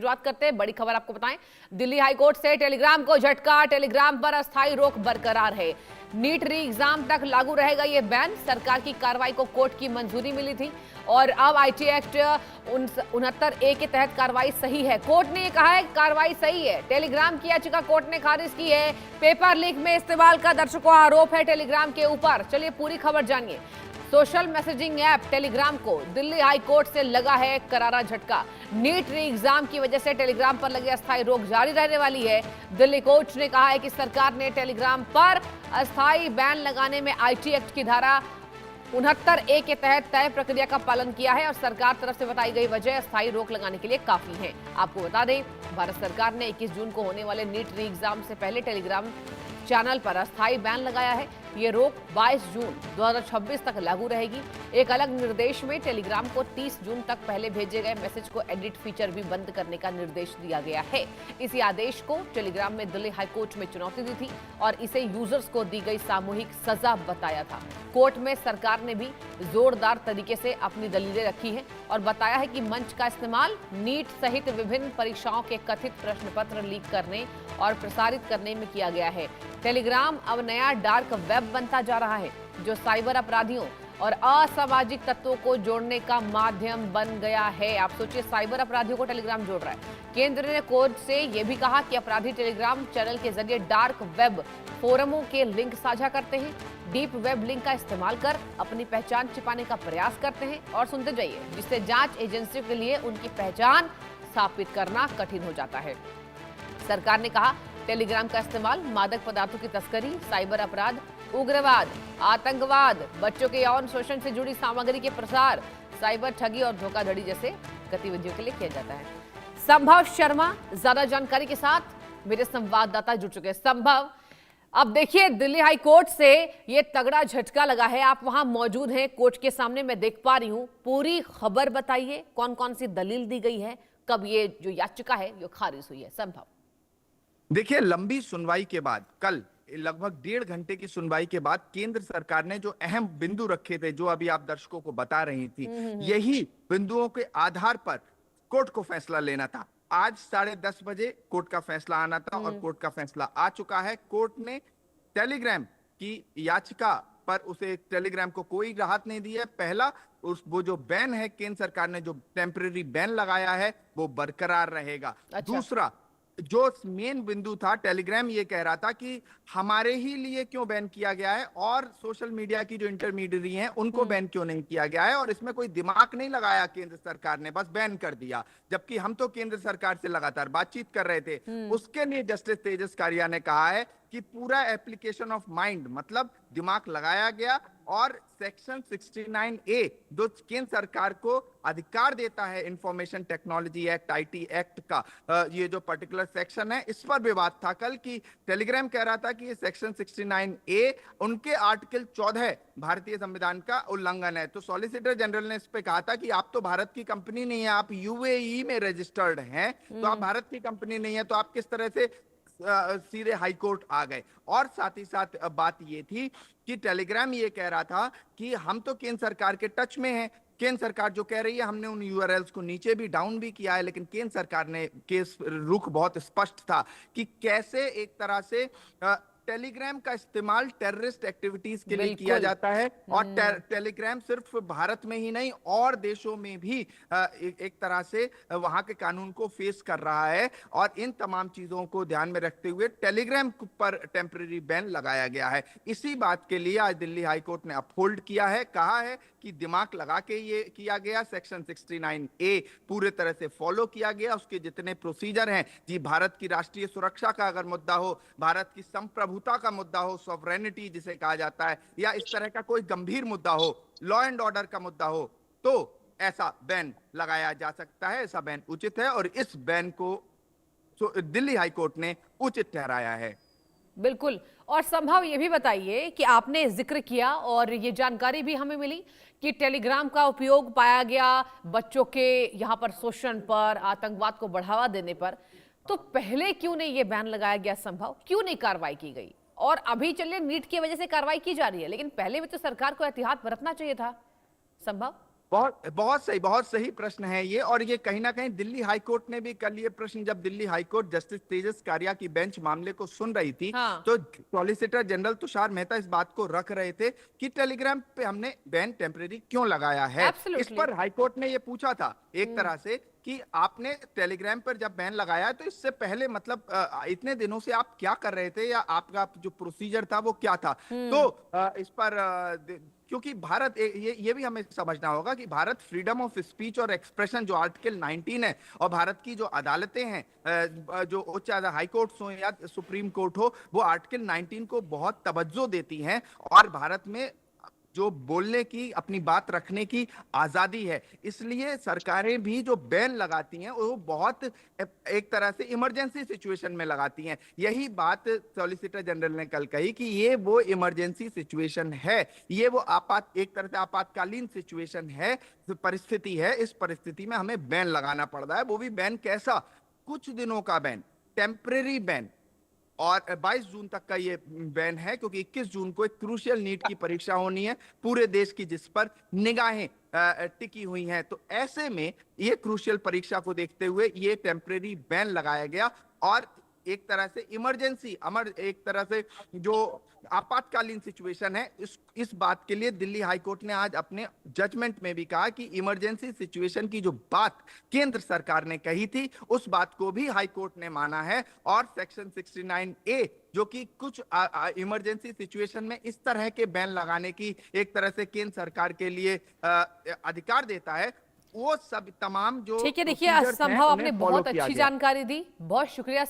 शुरुआत करते हैं बड़ी खबर आपको बताएं। दिल्ली हाईकोर्ट से टेलीग्राम को झटका, टेलीग्राम पर अस्थायी रोक बरकरार है। नीट री एग्जाम तक लागू रहेगा ये बैन। सरकार की कार्रवाई को कोर्ट की मंजूरी मिली थी और अब आईटी एक्ट 69A के तहत कार्रवाई सही है। कोर्ट ने ये कहा है कार्रवाई सही है। टेलीग्राम की याचिका कोर्ट ने खारिज की है। पेपर लीक में इस्तेमाल का दर्शकों आरोप है टेलीग्राम के ऊपर। चलिए पूरी खबर जानिए। सोशल मैसेजिंग ऐप टेलीग्राम को दिल्ली हाई कोर्ट से लगा है करारा झटका। नीट री एग्जाम की वजह से टेलीग्राम पर लगी अस्थायी रोक जारी रहने वाली है। दिल्ली कोर्ट ने कहा है कि सरकार ने टेलीग्राम पर अस्थायी बैन लगाने में आईटी एक्ट की धारा 69A के तहत तय प्रक्रिया का पालन किया है और सरकार तरफ से बताई गई वजह अस्थायी रोक लगाने के लिए काफी है। आपको बता दें, भारत सरकार ने 21 जून को होने वाले नीट री एग्जाम से पहले टेलीग्राम चैनल पर अस्थायी बैन लगाया है। ये रोक 22 जून 2026 तक लागू रहेगी। एक अलग निर्देश में टेलीग्राम को 30 जून तक पहले भेजे गए मैसेज को एडिट फीचर भी बंद करने का निर्देश दिया गया है। इसी आदेश को टेलीग्राम ने दिल्ली हाईकोर्ट में चुनौती दी थी और इसे यूजर्स को दी गई सामूहिक सजा बताया था। कोर्ट में सरकार ने भी जोरदार तरीके से अपनी दलीलें रखी हैं और बताया है कि मंच का इस्तेमाल नीट सहित विभिन्न परीक्षाओं के कथित प्रश्न पत्र लीक करने और प्रसारित करने में किया गया है। टेलीग्राम अब नया डार्क वेब बनता जा रहा है जो साइबर अपराधियों और असामाजिक तत्वों को जोड़ने का माध्यम बन गया है। आप सोचिए, साइबर अपराधियों को टेलीग्राम जोड़ रहा है। केंद्र ने कोर्ट से यह भी कहा कि अपराधी टेलीग्राम चैनल के जरिए डार्क वेब फोरमों के लिंक साझा करते हैं, डीप वेब लिंक का इस्तेमाल कर अपनी पहचान छिपाने का प्रयास करते हैं और सुनते जाइए, जिससे जांच एजेंसियों के लिए उनकी पहचान स्थापित करना कठिन हो जाता है। सरकार ने कहा टेलीग्राम का इस्तेमाल मादक पदार्थों की तस्करी, साइबर अपराध, उग्रवाद, आतंकवाद, बच्चों के यौन शोषण से जुड़ी सामग्री के प्रसार, साइबर ठगी और धोखाधड़ी जैसे गतिविधियों के लिए किया जाता है। संभव शर्मा ज्यादा जानकारी के साथ मेरे संवाददाता जुड़ चुके हैं। संभव, अब देखिए दिल्ली हाई कोर्ट से ये तगड़ा झटका लगा है। आप वहां मौजूद हैं कोर्ट के सामने, मैं देख पा रही हूं। पूरी खबर बताइए, कौन कौन सी दलील दी गई है, कब ये जो याचिका है ये खारिज हुई है। संभव, देखिए, लंबी सुनवाई के बाद कल लगभग 1.5 घंटे की सुनवाई के बाद केंद्र सरकार ने जो अहम बिंदु रखे थे, जो अभी आप दर्शकों को बता रही थी, यही बिंदुओं के आधार पर कोर्ट को फैसला लेना था। आज 10:30 बजे कोर्ट का फैसला आना था और कोर्ट का फैसला आ चुका है। कोर्ट ने टेलीग्राम की याचिका पर उसे टेलीग्राम को कोई राहत नहीं दी है। पहला, वो जो बैन है, केंद्र सरकार ने जो टेम्परेरी बैन लगाया है वो बरकरार रहेगा। अच्छा। दूसरा, जो मेन बिंदु था, टेलीग्राम ये कह रहा था कि हमारे ही लिए क्यों बैन किया गया है और सोशल मीडिया की जो इंटरमीडियरी हैं उनको बैन क्यों नहीं किया गया है, और इसमें कोई दिमाग नहीं लगाया केंद्र सरकार ने, बस बैन कर दिया। जबकि हम तो केंद्र सरकार से लगातार बातचीत कर रहे थे। उसके लिए जस्टिस तेजस कारिया ने कहा है कि पूरा एप्लीकेशन ऑफ माइंड, मतलब दिमाग लगाया गया, और सेक्शन 69A जो केंद्र सरकार को अधिकार देता है information technology act, IT act का, ये जो पर्टिकुलर सेक्शन है, इस पर विवाद था कल की टेलीग्राम कह रहा था कि ये सेक्शन 69A उनके आर्टिकल 14 भारतीय संविधान का उल्लंघन है। तो सॉलिसिटर जनरल ने इस पे कहा था कि आप तो भारत की कंपनी नहीं है, आप यूएई में रजिस्टर्ड हैं, तो आप भारत की कंपनी नहीं है, तो आप किस तरह से सीधे हाई कोर्ट आ गए। और साथ ही साथ बात ये थी कि टेलीग्राम ये कह रहा था कि हम तो केंद्र सरकार के टच में हैं। केंद्र सरकार जो कह रही है, हमने उन यूआरएल्स को नीचे भी डाउन भी किया है, लेकिन केंद्र सरकार ने केस रुख बहुत स्पष्ट था कि कैसे एक तरह से टेलीग्राम का इस्तेमाल टेररिस्ट एक्टिविटीज के लिए किया जाता है। और टेलीग्राम सिर्फ भारत में ही नहीं और देशों में भी एक तरह से वहां के कानून को फेस कर रहा है। और इन तमाम चीजों को ध्यान में रखते हुए टेलीग्राम पर टेम्परेरी बैन लगाया गया है। इसी बात के लिए आज दिल्ली हाई कोर्ट ने अपहोल्ड किया है, कहा है कि दिमाग लगा के ये किया गया, सेक्शन 69A पूरे तरह से फॉलो किया गया, उसके जितने प्रोसीजर हैं जी, भारत की राष्ट्रीय सुरक्षा का अगर मुद्दा हो, भारत की संप्रभुता का मुद्दा हो, सॉवरेनिटी जिसे कहा जाता है, या इस तरह का कोई गंभीर मुद्दा हो, लॉ एंड ऑर्डर का मुद्दा हो, तो ऐसा बैन लगाया जा सकता है। ऐसा बैन उचित है और इस बैन को दिल्ली हाई कोर्ट ने उचित ठहराया है। बिल्कुल। और संभव ये भी बताइए कि आपने जिक्र किया और ये जानकारी भी हमें मिली कि टेलीग्राम का उपयोग पाया गया बच्चों के यहाँ पर शोषण पर, आतंकवाद को बढ़ावा देने पर, तो पहले क्यों नहीं ये बैन लगाया गया? संभव, क्यों नहीं कार्रवाई की गई? और अभी चलिए नीट की वजह से कार्रवाई की जा रही है, लेकिन पहले भी तो सरकार को एहतियात बरतना चाहिए था। संभव, बहुत सही प्रश्न है ये। और ये कहीं ना कहीं दिल्ली हाईकोर्ट ने भी कल ये प्रश्न, जब दिल्ली हाईकोर्ट जस्टिस तेजस कारिया की बेंच मामले को सुन रही थी, हाँ। तो सॉलिसिटर जनरल तुषार मेहता इस बात को रख रहे थे कि टेलीग्राम पे हमने बैन टेम्परेरी क्यों लगाया है। इस Absolutely. पर हाईकोर्ट ने ये पूछा था एक तरह से कि आपने टेलीग्राम पर जब बैन लगाया तो इससे पहले मतलब इतने दिनों से आप क्या कर रहे थे, या आपका जो प्रोसीजर था वो क्या था। तो इस पर क्योंकि भारत ये भी हमें समझना होगा कि भारत फ्रीडम ऑफ स्पीच और एक्सप्रेशन जो आर्टिकल 19 है, और भारत की जो अदालतें हैं, जो उच्च हाई कोर्ट हो या सुप्रीम कोर्ट हो, वो आर्टिकल 19 को बहुत तवज्जो देती हैं। और भारत में जो बोलने की, अपनी बात रखने की आजादी है, इसलिए सरकारें भी जो बैन लगाती हैं वो बहुत एक तरह से इमरजेंसी सिचुएशन में लगाती हैं। यही बात सॉलिसिटर जनरल ने कल कही कि ये वो इमरजेंसी सिचुएशन है, ये वो एक तरह से आपातकालीन सिचुएशन है, परिस्थिति है। इस परिस्थिति में हमें बैन लगाना पड़ रहा है, वो भी बैन कैसा, कुछ दिनों का बैन, टेम्परेरी बैन। और 22 जून तक का ये बैन है, क्योंकि 21 जून को एक क्रूशियल नीट की परीक्षा होनी है पूरे देश की, जिस पर निगाहें टिकी हुई हैं। तो ऐसे में ये क्रूशियल परीक्षा को देखते हुए ये टेम्परेरी बैन लगाया गया। और एक तरह से इमरजेंसी, एक तरह से जो आपातकालीन सिचुएशन है, इस बात के लिए दिल्ली हाईकोर्ट ने आज अपने जजमेंट में भी कहा कि इमरजेंसी सिचुएशन की जो बात केंद्र सरकार ने कही थी, उस बात को भी हाईकोर्ट ने माना है। और सेक्शन 69A, जो कि कुछ इमरजेंसी सिचुएशन में इस तरह के बैन लगाने की एक तरह से केंद्र सरकार के लिए अधिकार देता है, वो सब तमाम जो ठीक है। देखिए, procedures हैं, संभव आपने उन्हें follow बहुत किया अच्छी गया। जानकारी दी, बहुत शुक्रिया।